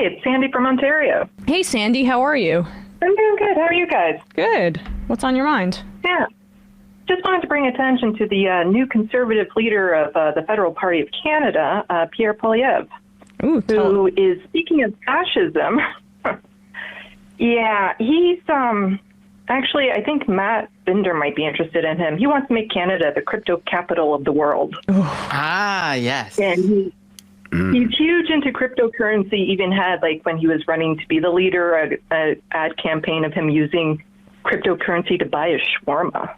it's Sandy from Ontario. Hey, Sandy, how are you? I'm doing good. How are you guys? Good. What's on your mind? Yeah. Just wanted to bring attention to the new conservative leader of the Federal Party of Canada, Pierre Poilievre, who is speaking of fascism. Yeah, he's actually, I think Matt Binder might be interested in him. He wants to make Canada the crypto capital of the world. Yes. And he's huge into cryptocurrency, even had, like, when he was running to be the leader, an ad campaign of him using cryptocurrency to buy a shawarma.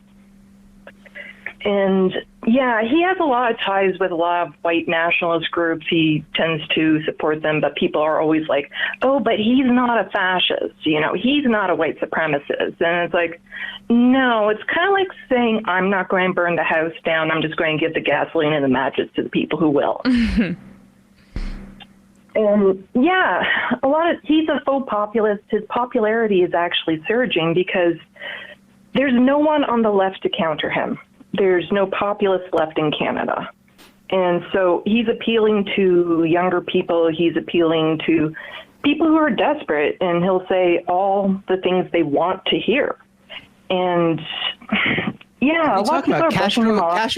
And yeah, he has a lot of ties with a lot of white nationalist groups. He tends to support them, but people are always like, oh, but he's not a fascist. You know, he's not a white supremacist. And it's like, no, it's kind of like saying, I'm not going to burn the house down. I'm just going to give the gasoline and the matches to the people who will. And yeah, he's a faux populist. His popularity is actually surging because there's no one on the left to counter him. There's no populist left in Canada. And so he's appealing to younger people. He's appealing to people who are desperate, and he'll say all the things they want to hear. And yeah, a lot of people are brushing him off.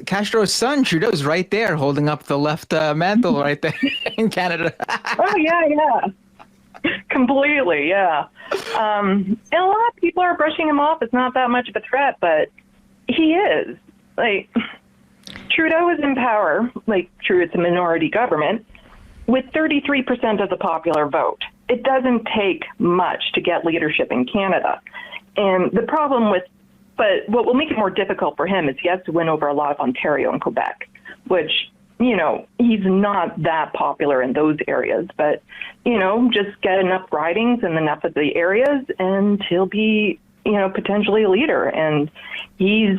Castro's son, Trudeau's right there holding up the left mantle right there in Canada. Oh, yeah. Completely, yeah. And a lot of people are brushing him off. It's not that much of a threat, but he is. Like, Trudeau is in power, like, true, it's a minority government, with 33% of the popular vote. It doesn't take much to get leadership in Canada. And the problem but what will make it more difficult for him is he has to win over a lot of Ontario and Quebec, which, you know, he's not that popular in those areas. But, you know, just get enough ridings in enough of the areas and he'll be, you know, potentially a leader. And he's...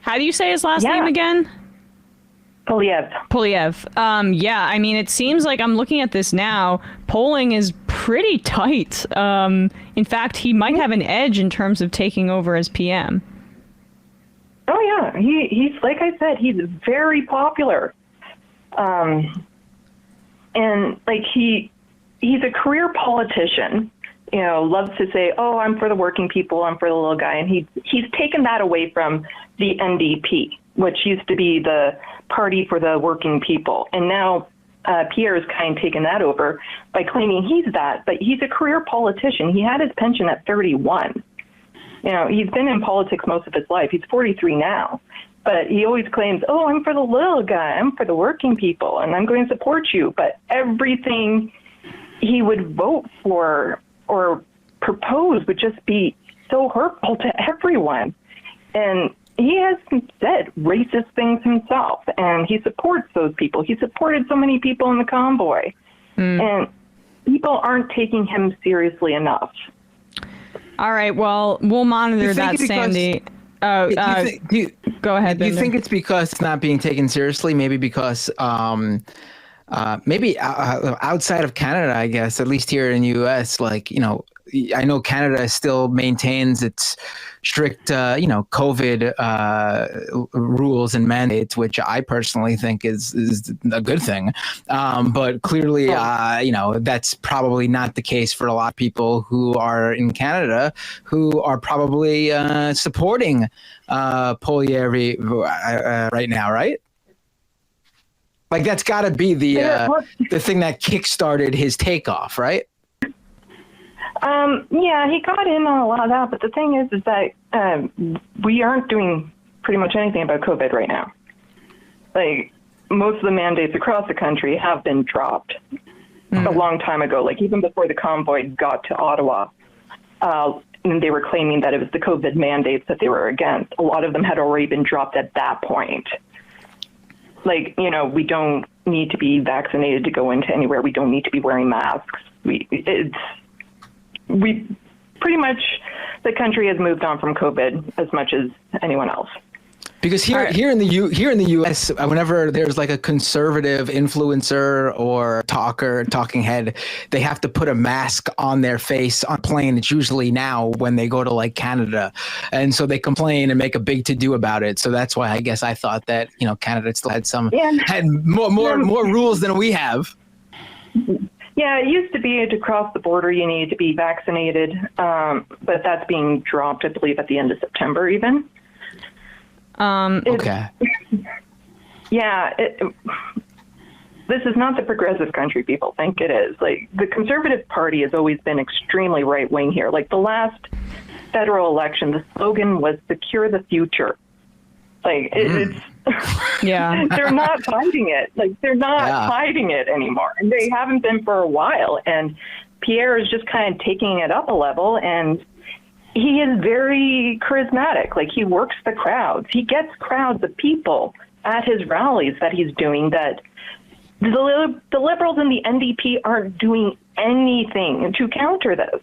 How do you say his last name again? Poilievre. Yeah, I mean, it seems like I'm looking at this now. Polling is pretty tight. In fact, he might have an edge in terms of taking over as PM. Oh, yeah. He's, like I said, he's very popular. And, like, he's a career politician. You know, loves to say, oh, I'm for the working people, I'm for the little guy. And he's taken that away from the NDP, which used to be the party for the working people. And now Pierre has kind of taken that over by claiming he's that, but he's a career politician. He had his pension at 31. You know, he's been in politics most of his life. He's 43 now. But he always claims, oh, I'm for the little guy, I'm for the working people, and I'm going to support you. But everything he would vote for or propose would just be so hurtful to everyone. And he has said racist things himself, and he supports those people. He supported so many people in the convoy. And people aren't taking him seriously enough. All right, well, we'll monitor that, Sandy. Go ahead, Do you think it's because it's not being taken seriously? Maybe because maybe outside of Canada, I guess, at least here in the U.S., like, you know, I know Canada still maintains its strict, you know, COVID rules and mandates, which I personally think is a good thing. But clearly, you know, that's probably not the case for a lot of people who are in Canada who are probably supporting Poilievre right now, right? Like, that's got to be the thing that kickstarted his takeoff, right? Yeah, he got in on a lot of that, but the thing is that we aren't doing pretty much anything about COVID right now. Like, most of the mandates across the country have been dropped a long time ago, like even before the convoy got to Ottawa. And they were claiming that it was the COVID mandates that they were against. A lot of them had already been dropped at that point. Like, you know, we don't need to be vaccinated to go into anywhere. We don't need to be wearing masks. We pretty much, the country has moved on from COVID as much as anyone else. Because here in the U.S., whenever there's like a conservative influencer or talking head, they have to put a mask on their face on a plane. It's usually now when they go to like Canada, and so they complain and make a big to do about it. So that's why I guess I thought that, you know, Canada still had had more rules than we have. Yeah, it used to be to cross the border you needed to be vaccinated, but that's being dropped, I believe, at the end of September even. Okay. Yeah, this is not the progressive country people think it is. Like, the Conservative Party has always been extremely right-wing here. Like, the last federal election, the slogan was "Secure the Future." Like, it's Yeah. they're not hiding it. Like, they're not hiding it anymore, and they haven't been for a while. And Pierre is just kind of taking it up a level, and he is very charismatic. Like, he works the crowds. He gets crowds of people at his rallies that he's doing that the Liberals and the NDP aren't doing anything to counter this.